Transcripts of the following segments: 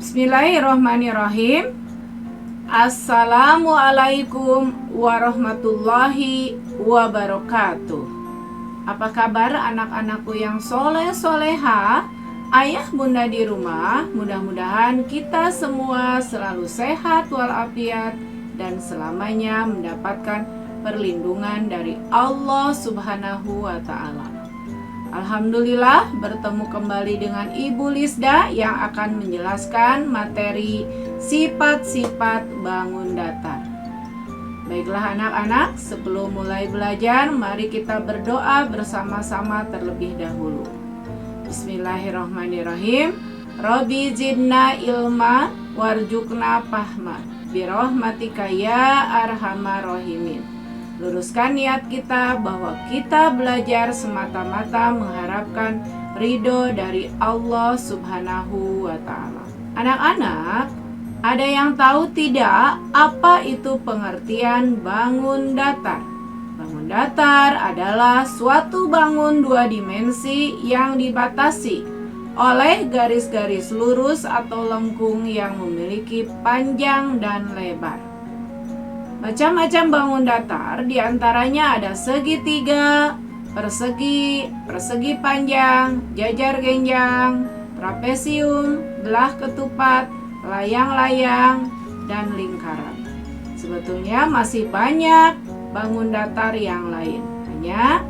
Bismillahirrahmanirrahim. Assalamualaikum warahmatullahi wabarakatuh. Apa kabar anak-anakku yang soleh-soleha? Ayah bunda di rumah, mudah-mudahan kita semua selalu sehat walafiat dan selamanya mendapatkan perlindungan dari Allah Subhanahu wa Ta'ala. Alhamdulillah, bertemu kembali dengan Ibu Lisda yang akan menjelaskan materi sifat-sifat bangun datar. Baiklah anak-anak, sebelum mulai belajar, mari kita berdoa bersama-sama terlebih dahulu. Bismillahirrahmanirrahim. Rabbi zidna ilma warjukna fahma birahmatika ya arhamar rahimin. Luruskan niat kita bahwa kita belajar semata-mata mengharapkan ridho dari Allah Subhanahu wa Ta'ala. Anak-anak, ada yang tahu tidak apa itu pengertian bangun datar? Bangun datar adalah suatu bangun dua dimensi yang dibatasi oleh garis-garis lurus atau lengkung yang memiliki panjang dan lebar. Macam-macam bangun datar, diantaranya ada segitiga, persegi, persegi panjang, jajar genjang, trapesium, belah ketupat, layang-layang, dan lingkaran. Sebetulnya masih banyak bangun datar yang lain. Hanya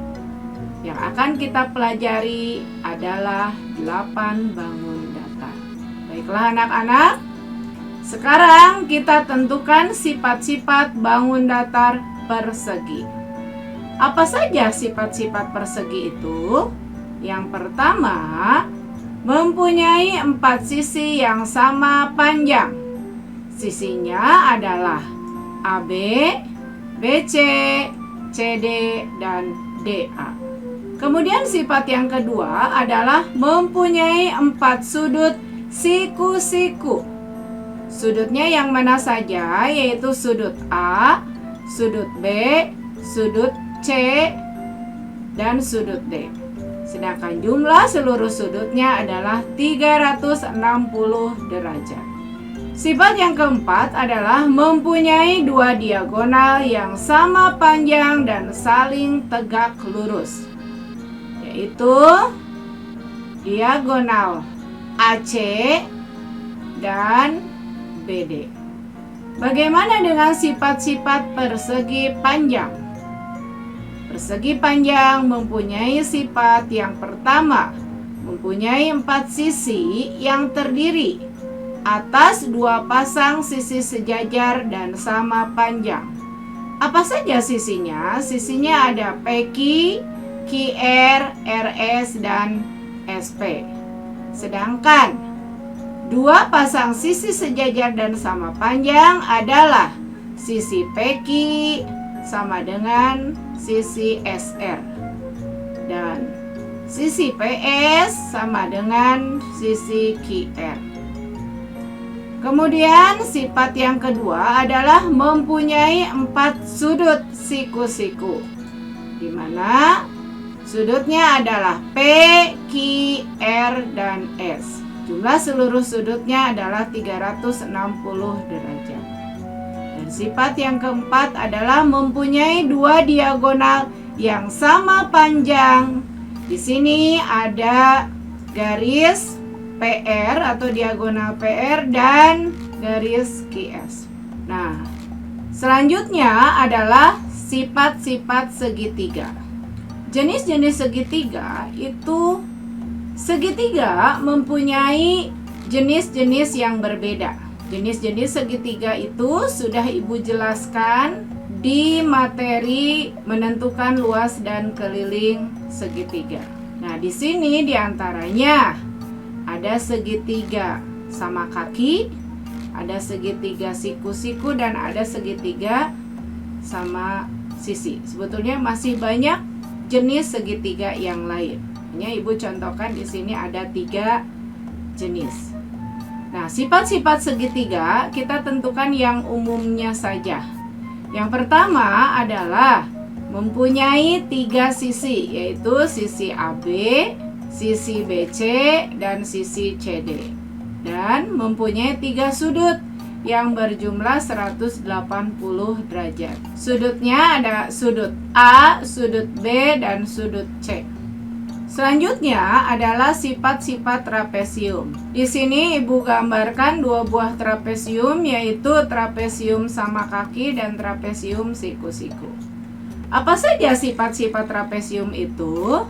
yang akan kita pelajari adalah 8 bangun datar. Baiklah anak-anak, sekarang kita tentukan sifat-sifat bangun datar persegi. Apa saja sifat-sifat persegi itu? Yang pertama, mempunyai 4 sisi yang sama panjang. Sisinya adalah AB, BC, CD, dan DA. Kemudian sifat yang kedua adalah mempunyai 4 sudut siku-siku. Sudutnya yang mana saja, yaitu sudut A, sudut B, sudut C, dan sudut D. Sedangkan jumlah seluruh sudutnya adalah 360 derajat. Sifat yang keempat adalah mempunyai 2 diagonal yang sama panjang dan saling tegak lurus, yaitu diagonal AC dan BD. Bagaimana dengan sifat-sifat persegi panjang? Persegi panjang mempunyai sifat yang pertama, mempunyai 4 sisi yang terdiri atas 2 pasang sisi sejajar dan sama panjang. Apa saja sisinya? Sisinya ada PQ, QR, RS, dan SP. Sedangkan 2 pasang sisi sejajar dan sama panjang adalah sisi PQ sama dengan sisi SR dan sisi PS sama dengan sisi QR. Kemudian sifat yang kedua adalah mempunyai 4 sudut siku-siku, di mana sudutnya adalah P, Q, R, dan S. Jumlah seluruh sudutnya adalah 360 derajat. Dan sifat yang keempat adalah mempunyai 2 diagonal yang sama panjang. Di sini ada garis PR atau diagonal PR dan garis QS. Nah, selanjutnya adalah sifat-sifat segitiga. Jenis-jenis segitiga itu segitiga mempunyai jenis-jenis yang berbeda. Jenis-jenis segitiga itu sudah Ibu jelaskan di materi menentukan luas dan keliling segitiga. Nah, di sini diantaranya ada segitiga sama kaki, ada segitiga siku-siku, dan ada segitiga sama sisi. Sebetulnya masih banyak jenis segitiga yang lain. Hanya Ibu contohkan di sini ada 3 jenis. Nah, sifat-sifat segitiga kita tentukan yang umumnya saja. Yang pertama adalah mempunyai 3 sisi, yaitu sisi AB, sisi BC, dan sisi CD. dan mempunyai 3 sudut yang berjumlah 180 derajat. Sudutnya ada sudut A, sudut B, dan sudut C. Selanjutnya adalah sifat-sifat trapesium. Di sini Ibu gambarkan 2 buah trapesium, yaitu trapesium sama kaki dan trapesium siku-siku. Apa saja sifat-sifat trapesium itu?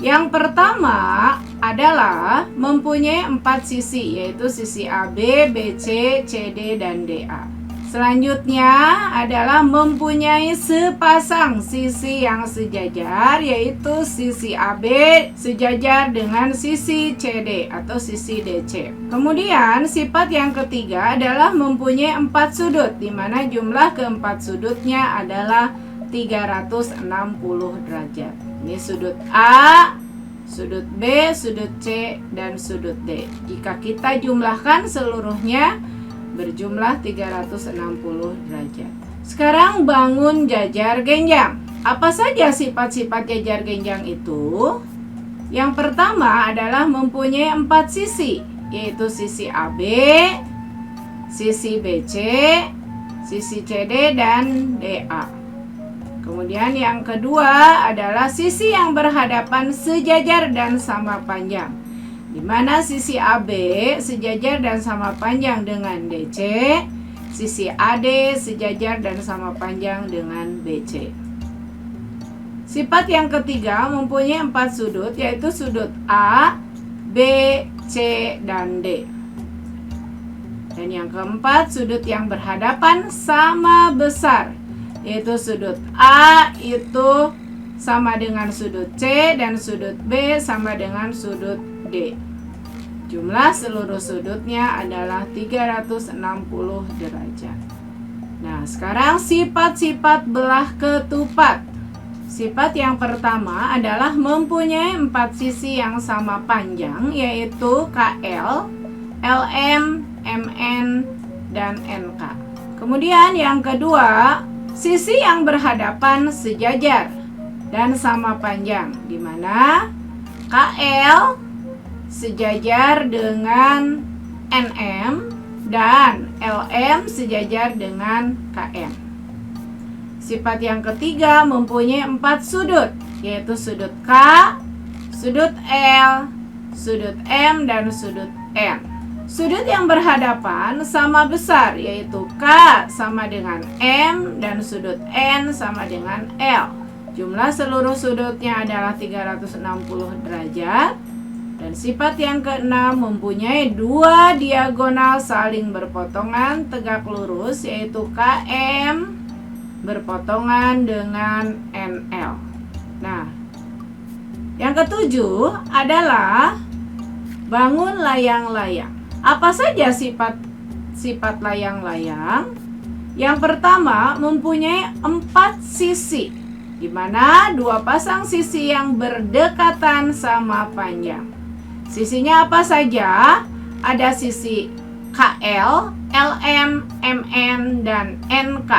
Yang pertama adalah mempunyai 4 sisi, yaitu sisi AB, BC, CD, dan DA. Selanjutnya adalah mempunyai sepasang sisi yang sejajar, yaitu sisi AB sejajar dengan sisi CD atau sisi DC. Kemudian sifat yang ketiga adalah mempunyai 4 sudut, di mana jumlah keempat sudutnya adalah 360 derajat. Ini sudut A, sudut B, sudut C, dan sudut D. Jika kita jumlahkan seluruhnya berjumlah 360 derajat. Sekarang bangun jajar genjang. Apa saja sifat-sifat jajar genjang itu? Yang pertama adalah mempunyai 4 sisi, yaitu sisi AB, sisi BC, sisi CD, dan DA. Kemudian yang kedua adalah sisi yang berhadapan sejajar dan sama panjang, di mana sisi AB sejajar dan sama panjang dengan DC, sisi AD sejajar dan sama panjang dengan BC. Sifat yang ketiga mempunyai 4 sudut, yaitu sudut A, B, C, dan D. Dan yang keempat, sudut yang berhadapan sama besar, yaitu sudut A itu sama dengan sudut C dan sudut B sama dengan sudut D. Jumlah seluruh sudutnya adalah 360 derajat. Nah, sekarang sifat-sifat belah ketupat. Sifat yang pertama adalah mempunyai 4 sisi yang sama panjang, yaitu KL, LM, MN, dan NK. Kemudian yang kedua, sisi yang berhadapan sejajar dan sama panjang, di mana KL sejajar dengan NM dan LM sejajar dengan KM. Sifat yang ketiga mempunyai 4 sudut, yaitu sudut K, sudut L, sudut M, dan sudut N. Sudut yang berhadapan sama besar, yaitu K sama dengan M dan sudut N sama dengan L. Jumlah seluruh sudutnya adalah 360 derajat. Dan sifat yang keenam mempunyai 2 diagonal saling berpotongan tegak lurus, yaitu KM berpotongan dengan NL. Nah, yang ketujuh adalah bangun layang-layang. Apa saja sifat layang-layang? Yang pertama mempunyai 4 sisi, di mana 2 pasang sisi yang berdekatan sama panjang. Sisinya apa saja? Ada sisi KL, LM, MN, dan NK.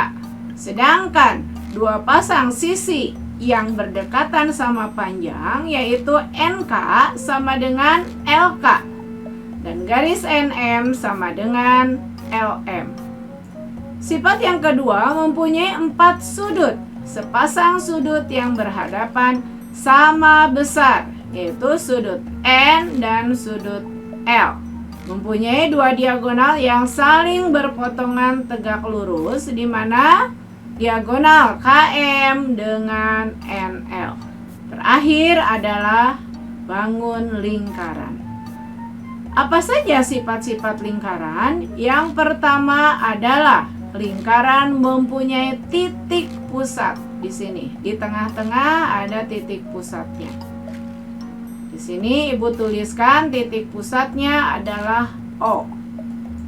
Sedangkan 2 pasang sisi yang berdekatan sama panjang, yaitu NK sama dengan LK. Dan garis NM sama dengan LM. Sifat yang kedua mempunyai 4 sudut, sepasang sudut yang berhadapan sama besar, yaitu sudut N dan sudut L. Mempunyai 2 diagonal yang saling berpotongan tegak lurus, di mana diagonal KM dengan NL. Terakhir adalah bangun lingkaran. Apa saja sifat-sifat lingkaran? Yang pertama adalah lingkaran mempunyai titik pusat. Di sini, di tengah-tengah ada titik pusatnya. Di sini Ibu tuliskan titik pusatnya adalah O.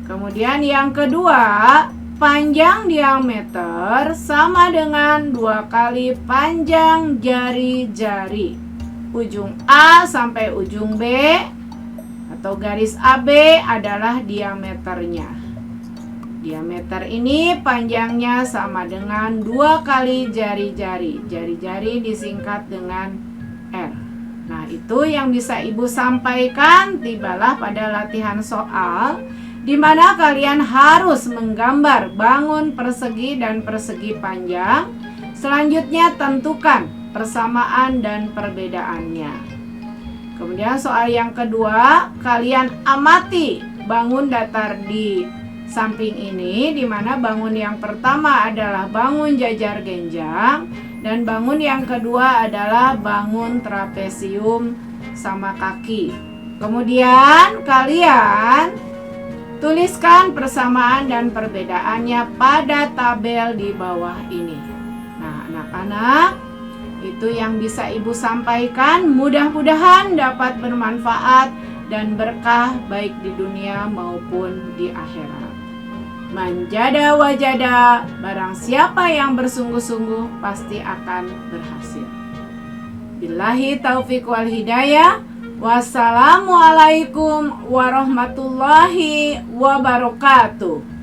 Kemudian yang kedua, panjang diameter sama dengan 2 kali panjang jari-jari. Ujung A sampai ujung B atau garis AB adalah diameternya. Diameter ini panjangnya sama dengan 2 kali jari-jari. Jari-jari disingkat dengan R. Nah, itu yang bisa Ibu sampaikan. Tibalah pada latihan soal di mana kalian harus menggambar bangun persegi dan persegi panjang. Selanjutnya tentukan persamaan dan perbedaannya. Kemudian soal yang kedua, kalian amati bangun datar di samping ini, di mana bangun yang pertama adalah bangun jajar genjang dan bangun yang kedua adalah bangun trapesium sama kaki. Kemudian kalian tuliskan persamaan dan perbedaannya pada tabel di bawah ini. Nah, anak-anak, itu yang bisa Ibu sampaikan. Mudah-mudahan dapat bermanfaat dan berkah baik di dunia maupun di akhirat. Manjada wajada, barang siapa yang bersungguh-sungguh pasti akan berhasil. Billahi taufiq wal hidayah. Wassalamualaikum warahmatullahi wabarakatuh.